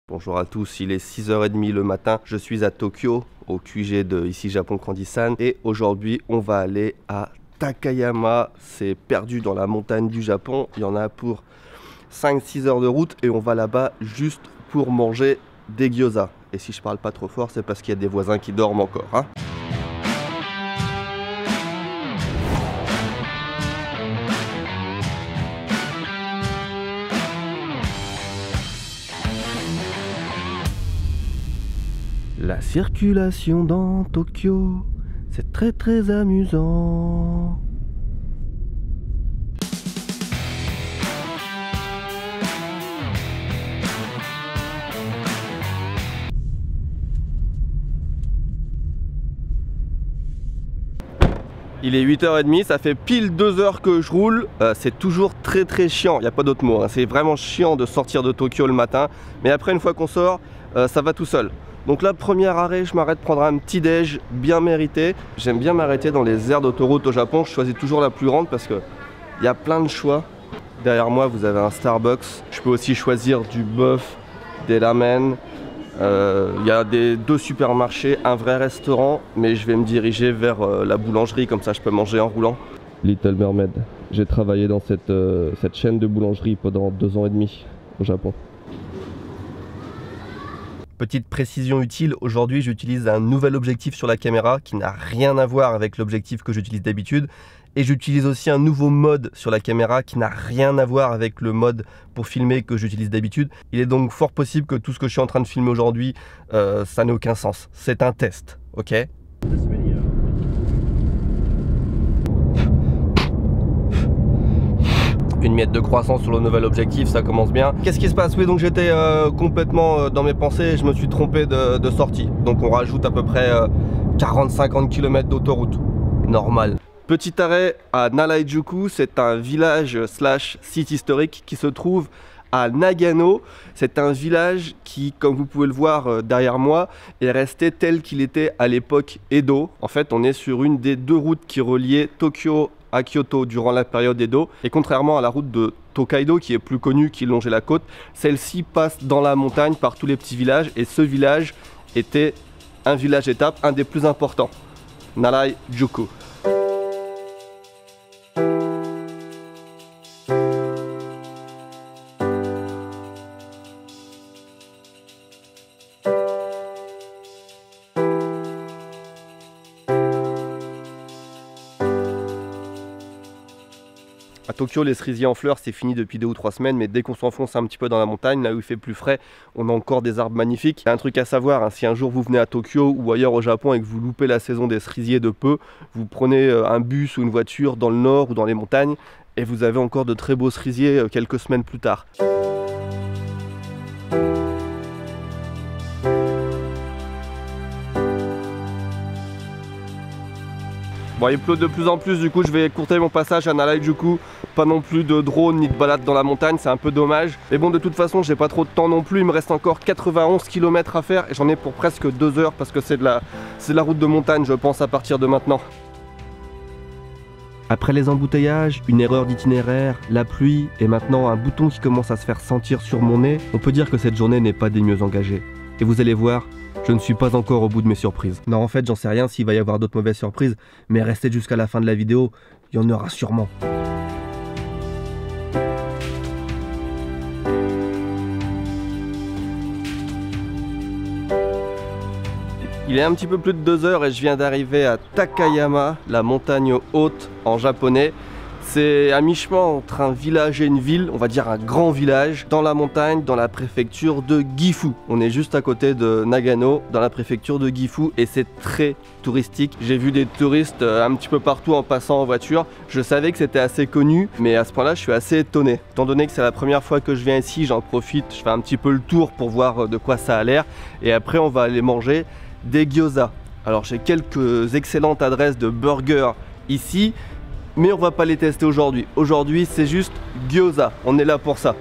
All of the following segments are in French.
Bonjour à tous, il est 6h30 le matin, je suis à Tokyo, au QG de ici Japon Candy-san, et aujourd'hui on va aller à Takayama, c'est perdu dans la montagne du Japon, il y en a pour 5-6 heures de route et on va là-bas juste pour manger des gyoza. Et si je parle pas trop fort, c'est parce qu'il y a des voisins qui dorment encore, hein. La circulation dans Tokyo, c'est très amusant. Il est 8h30, ça fait pile 2 heures que je roule. C'est toujours très chiant, il n'y a pas d'autre mot, hein. C'est vraiment chiant de sortir de Tokyo le matin. Mais après, une fois qu'on sort, ça va tout seul. Donc là, premier arrêt, je m'arrête prendre un petit déj bien mérité. J'aime bien m'arrêter dans les aires d'autoroute au Japon. Je choisis toujours la plus grande parce qu'il y a plein de choix. Derrière moi, vous avez un Starbucks. Je peux aussi choisir du bœuf, des ramen. Il y a deux supermarchés, un vrai restaurant, mais je vais me diriger vers la boulangerie, comme ça je peux manger en roulant. Little Mermaid. J'ai travaillé dans cette chaîne de boulangerie pendant 2 ans et demi au Japon. Petite précision utile, aujourd'hui j'utilise un nouvel objectif sur la caméra qui n'a rien à voir avec l'objectif que j'utilise d'habitude. Et j'utilise aussi un nouveau mode sur la caméra qui n'a rien à voir avec le mode pour filmer que j'utilise d'habitude. Il est donc fort possible que tout ce que je suis en train de filmer aujourd'hui, ça n'ait aucun sens. C'est un test, ok ? Une miette de croissance sur le nouvel objectif, ça commence bien. Qu'est-ce qui se passe? Oui, donc j'étais complètement dans mes pensées et je me suis trompé de sortie. Donc on rajoute à peu près 40-50 km d'autoroute. Normal. Petit arrêt à Nara-Ijuku, c'est un village / site historique qui se trouve à Nagano. C'est un village qui, comme vous pouvez le voir derrière moi, est resté tel qu'il était à l'époque Edo. En fait, on est sur une des 2 routes qui reliaient Tokyo à Kyoto durant la période Edo. Et contrairement à la route de Tokaido, qui est plus connue, qui longeait la côte, celle-ci passe dans la montagne par tous les petits villages. Et ce village était un village étape, un des plus importants. Nara-Ijuku. À Tokyo, les cerisiers en fleurs, c'est fini depuis 2 ou 3 semaines, mais dès qu'on s'enfonce un petit peu dans la montagne, là où il fait plus frais, on a encore des arbres magnifiques. Il y a un truc à savoir, hein, si un jour vous venez à Tokyo ou ailleurs au Japon et que vous loupez la saison des cerisiers de peu, vous prenez un bus ou une voiture dans le nord ou dans les montagnes et vous avez encore de très beaux cerisiers quelques semaines plus tard. Bon, il pleut de plus en plus, du coup je vais écourter mon passage à Nara-Ijuku. Pas non plus de drone ni de balade dans la montagne, c'est un peu dommage. Mais bon, de toute façon, j'ai pas trop de temps non plus. Il me reste encore 91 km à faire et j'en ai pour presque 2 heures parce que c'est de la route de montagne, je pense, à partir de maintenant. Après les embouteillages, une erreur d'itinéraire, la pluie et maintenant un bouton qui commence à se faire sentir sur mon nez, on peut dire que cette journée n'est pas des mieux engagées. Et vous allez voir, je ne suis pas encore au bout de mes surprises. Non, en fait, j'en sais rien s'il va y avoir d'autres mauvaises surprises, mais restez jusqu'à la fin de la vidéo, il y en aura sûrement. Il est un petit peu plus de 2 heures et je viens d'arriver à Takayama, la montagne haute en japonais. C'est à mi-chemin entre un village et une ville, on va dire un grand village, dans la montagne, dans la préfecture de Gifu. On est juste à côté de Nagano, dans la préfecture de Gifu, et c'est très touristique. J'ai vu des touristes un petit peu partout en passant en voiture. Je savais que c'était assez connu, mais à ce point-là, je suis assez étonné. Étant donné que c'est la première fois que je viens ici, j'en profite, je fais un petit peu le tour pour voir de quoi ça a l'air, et après on va aller manger des gyoza. Alors j'ai quelques excellentes adresses de burgers ici, mais on va pas les tester aujourd'hui. Aujourd'hui, c'est juste gyoza. On est là pour ça.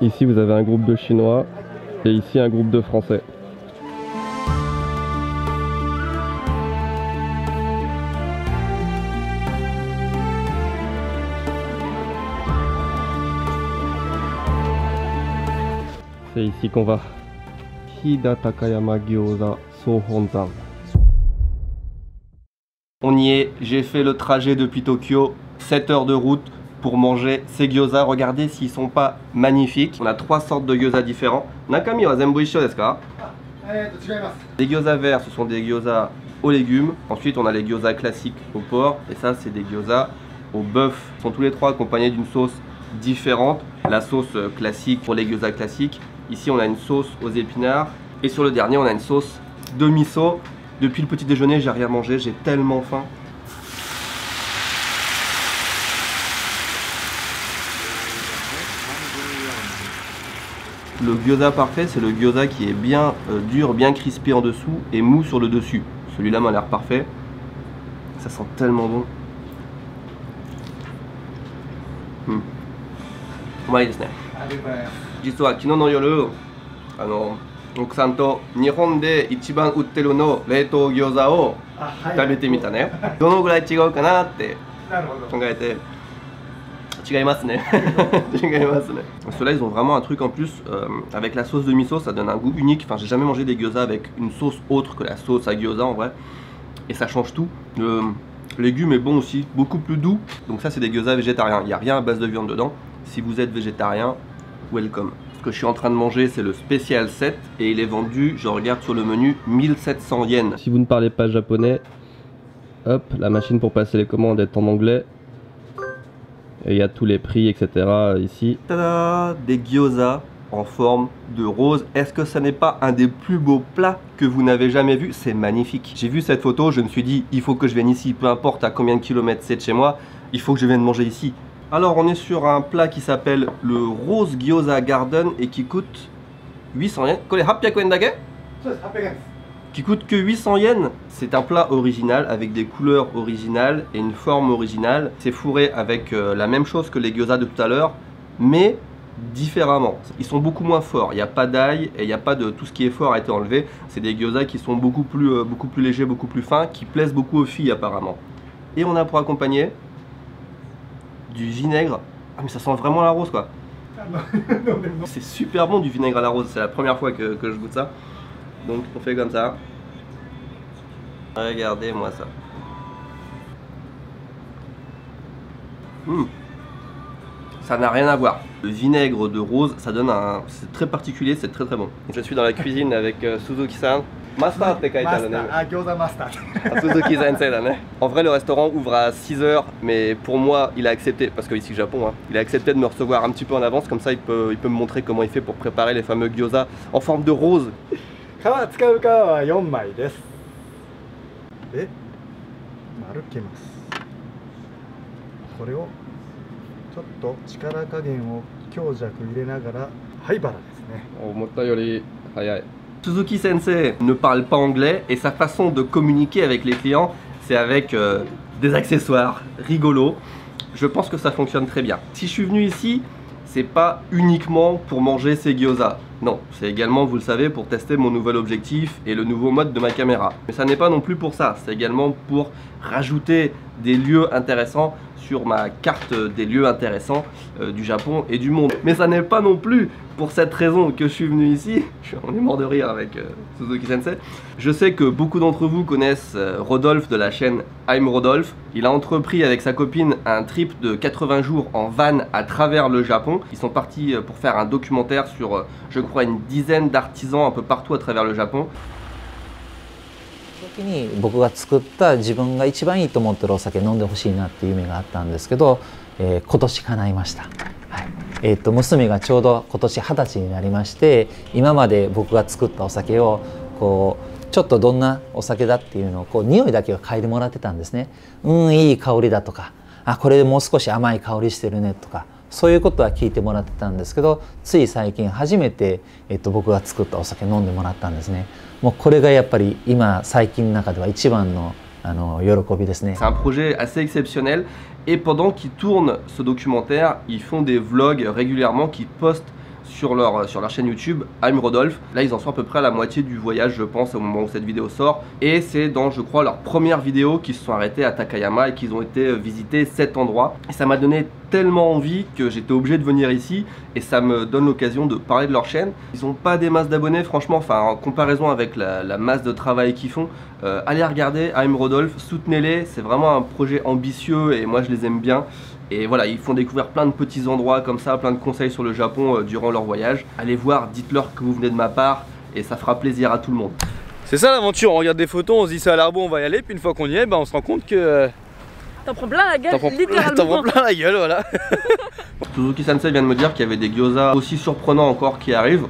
Ici vous avez un groupe de Chinois et ici un groupe de Français. C'est ici qu'on va. Hida Takayama Gyoza Sohonzan. On y est, j'ai fait le trajet depuis Tokyo, 7 heures de route pour manger ces gyoza. Regardez s'ils sont pas magnifiques. On a 3 sortes de gyoza différents. Nakami wa zenbu issho desu ka? Les gyoza verts, ce sont des gyoza aux légumes. Ensuite, on a les gyoza classiques au porc. Et ça, c'est des gyoza au bœuf. Ils sont tous les trois accompagnés d'une sauce différente. La sauce classique pour les gyoza classiques. Ici, on a une sauce aux épinards. Et sur le dernier, on a une sauce de miso. Depuis le petit déjeuner, j'ai rien mangé. J'ai tellement faim. Le gyoza parfait, c'est le gyoza qui est bien dur, bien crispé en dessous et mou sur le dessus. Celui-là m'a l'air parfait. Ça sent tellement bon. Umai desu ne. 実は昨日の夜、奥さんと日本で一番売ってるの冷凍餃子を食べてみたね。どのぐらい違うかなって考えて。違いますね。違いますね。Ceux-là, ils ont vraiment un truc en plus. Avec la sauce de miso, ça donne un goût unique. Enfin, j'ai jamais mangé des gyoza avec une sauce autre que la sauce à gyoza en vrai. Et ça change tout. Le légume est bon aussi, beaucoup plus doux. Donc ça, c'est des gyoza végétariens. Il n'y a rien à base de viande dedans. Si vous êtes végétarien, welcome. Ce que je suis en train de manger, c'est le spécial 7 et il est vendu, je regarde sur le menu, 1700 yens. Si vous ne parlez pas japonais, hop, la machine pour passer les commandes est en anglais. Et il y a tous les prix, etc. ici. Tada! Des gyoza en forme de rose. Est-ce que ça n'est pas un des plus beaux plats que vous n'avez jamais vu? C'est magnifique. J'ai vu cette photo, je me suis dit, il faut que je vienne ici, peu importe à combien de kilomètres c'est de chez moi, il faut que je vienne manger ici. Alors on est sur un plat qui s'appelle le Rose Gyoza Garden et qui coûte 800 yens. Kore 800 yen dake? Qui coûte que 800 yens. C'est un plat original avec des couleurs originales et une forme originale. C'est fourré avec la même chose que les gyoza de tout à l'heure, mais différemment. Ils sont beaucoup moins forts. Il n'y a pas d'ail et il n'y a pas de tout ce qui est fort a été enlevé. C'est des gyoza qui sont beaucoup plus légers, beaucoup plus fins, qui plaisent beaucoup aux filles apparemment. Et on a pour accompagner du vinaigre. Ah mais ça sent vraiment la rose quoi. C'est super bon du vinaigre à la rose. C'est la première fois que je goûte ça. Donc on fait comme ça. Regardez-moi ça. Ça n'a rien à voir. Le vinaigre de rose, ça donne un... C'est très particulier, c'est très très bon. Je suis dans la cuisine avec Suzuki-san. Master, te kaite ne. Ah, gyoza master. Suzuki Sensei da ne. En vrai, le restaurant ouvre à 6 h, mais pour moi, il a accepté, parce qu'ici au Japon, hein, il a accepté de me recevoir un petit peu en avance, comme ça il peut me montrer comment il fait pour préparer les fameux gyoza en forme de rose. 皮使う皮は4枚です。で、丸けます。これをちょっと力加減を強弱入れながら、はいバラですね。思ったより早い。Suzuki Sensei ne parle pas anglais et sa façon de communiquer avec les clients, c'est avec des accessoires rigolos. Je pense que ça fonctionne très bien. Si je suis venu ici, c'est pas uniquement pour manger ces gyoza. Non, c'est également, vous le savez, pour tester mon nouvel objectif et le nouveau mode de ma caméra. Mais ça n'est pas non plus pour ça, c'est également pour rajouter des lieux intéressants sur ma carte des lieux intéressants du Japon et du monde. Mais ça n'est pas non plus pour cette raison que je suis venu ici. On est mort de rire avec Suzuki Sensei. Je sais que beaucoup d'entre vous connaissent Rodolphe de la chaîne I'm Rodolphe. Il a entrepris avec sa copine un trip de 80 jours en van à travers le Japon. Ils sont partis pour faire un documentaire sur, je crois, une dizaine d'artisans un peu partout à travers le Japon. 時に僕が作った自分が一番いいと思ってるお酒飲んでほしいなっていう夢があったんですけど、今年叶いました、はい娘がちょうど今年20歳になりまして、今まで僕が作ったお酒をこうちょっとどんなお酒だっていうのをこう匂いだけを嗅いでもらってたんですね。いい香りだとか、あこれもう少し甘い香りしてるねとか、そういうことは聞いてもらってたんですけど、つい最近初めて、僕が作ったお酒飲んでもらったんですね。もうこれがやっぱり今最近の中では一番の喜びですね。C'est un projet assez exceptionnel et pendant qu'ils tournent ce documentaire, ils font des vlogs régulièrement qu'ils postent sur leur chaîne YouTube, I'm Rodolphe. Là ils en sont à peu près à la moitié du voyage je pense au moment où cette vidéo sort. Et c'est dans je crois leur première vidéo qu'ils se sont arrêtés à Takayama et qu'ils ont été visiter cet endroit. Et ça m'a donné tellement envie que j'étais obligé de venir ici et ça me donne l'occasion de parler de leur chaîne. Ils n'ont pas des masses d'abonnés franchement, enfin en comparaison avec la masse de travail qu'ils font. Allez regarder I'm Rodolphe, soutenez-les, c'est vraiment un projet ambitieux et moi je les aime bien. Et voilà, ils font découvrir plein de petits endroits comme ça, plein de conseils sur le Japon durant leur voyage. Allez voir, dites-leur que vous venez de ma part et ça fera plaisir à tout le monde. C'est ça l'aventure, on regarde des photos, on se dit ça a l'air beau, on va y aller, puis une fois qu'on y est, on se rend compte que... T'en prends plein la gueule, littéralement. T'en prends plein la gueule, voilà. Suzuki Sensei vient de me dire qu'il y avait des gyoza aussi surprenants encore qui arrivent.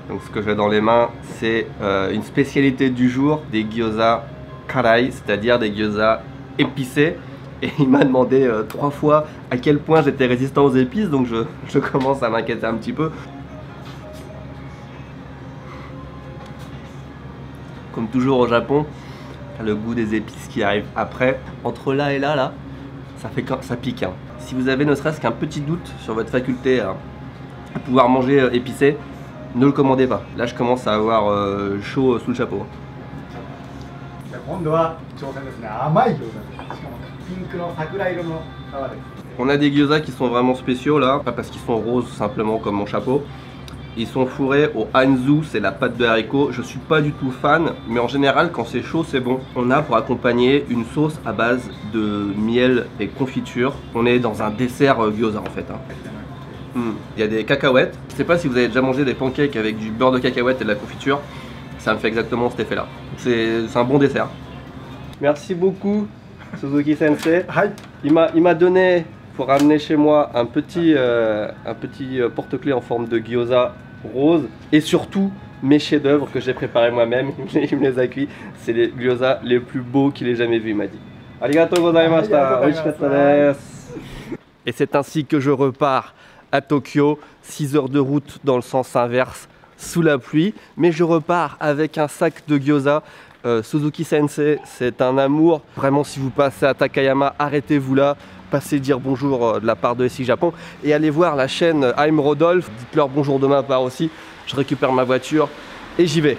Donc ce que j'ai dans les mains, c'est une spécialité du jour, des gyoza karai, c'est-à-dire des gyoza épicés. Et il m'a demandé 3 fois à quel point j'étais résistant aux épices, donc je commence à m'inquiéter un petit peu. Comme toujours au Japon, le goût des épices qui arrive après. Entre là et là, ça pique. Hein. Si vous avez ne serait-ce qu'un petit doute sur votre faculté à pouvoir manger épicé, ne le commandez pas. Là, je commence à avoir chaud sous le chapeau. On a des gyoza qui sont vraiment spéciaux là, pas parce qu'ils sont roses simplement comme mon chapeau. Ils sont fourrés au hanzu, c'est la pâte de haricot. Je suis pas du tout fan, mais en général quand c'est chaud c'est bon. On a pour accompagner une sauce à base de miel et confiture. On est dans un dessert gyoza en fait. Hein. Il y a des cacahuètes. Je sais pas si vous avez déjà mangé des pancakes avec du beurre de cacahuète et de la confiture. Ça me fait exactement cet effet là. C'est un bon dessert. Merci beaucoup Suzuki Sensei. Il m'a donné pour ramener chez moi un petit porte-clés en forme de gyoza rose et surtout mes chefs-d'œuvre que j'ai préparés moi-même. Il me les a cuits. C'est les gyoza les plus beaux qu'il ait jamais vus, il m'a dit. Arigatou gozaimashita. Et c'est ainsi que je repars à Tokyo, 6 heures de route dans le sens inverse, sous la pluie, mais je repars avec un sac de gyoza. Suzuki Sensei, c'est un amour. Vraiment, si vous passez à Takayama, arrêtez-vous là. Passez dire bonjour de la part de SI Japon et allez voir la chaîne I'm Rodolphe. Dites-leur bonjour de ma part aussi. Je récupère ma voiture et j'y vais.